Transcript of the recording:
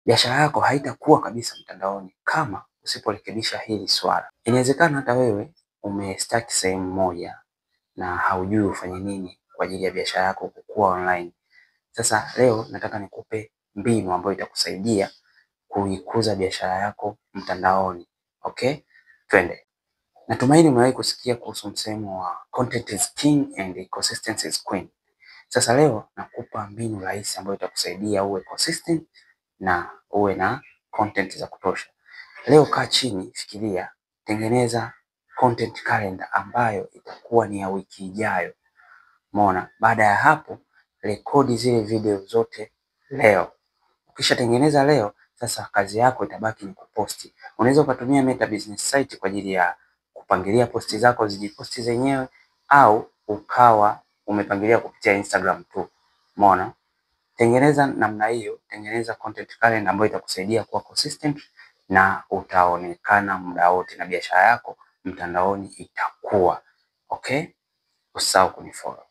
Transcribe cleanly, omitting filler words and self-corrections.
biashara yako haitakuwa kabisa mtandaoni kama usiporekebisha hili swala. Inawezekana hata wewe umestart sehemu moja na haujui ufanye nini kwa ajili ya biashara yako kukua online. Sasa leo nataka nikupe mbinu ambayo itakusaidia kuikuza biashara yako mtandaoni. Okay? Twende. Natumaini umewahi kusikia kuhusu msemo wa content is king and consistency is queen. Sasa leo nakupa mbinu rahisi ambayo itakusaidia uwe consistent na uwe na content za kutosha. Leo kaa chini, fikiria, tengeneza content calendar ambayo itakuwa ni ya wiki ijayo. Umeona? Baada ya hapo, rekodi zile video zote leo. Ukisha tengeneza leo, sasa kazi yako itabaki ni kuposti. Unaweza ukatumia Meta Business Site kwa ajili ya kupangilia posti zako zijiposti zenyewe, au ukawa umepangilia kupitia Instagram tu. Umeona? Tengeneza namna hiyo, tengeneza content calendar ambayo itakusaidia kuwa consistent na utaonekana muda wote na biashara yako mtandaoni itakuwa. Okay? Usisahau kunifollow.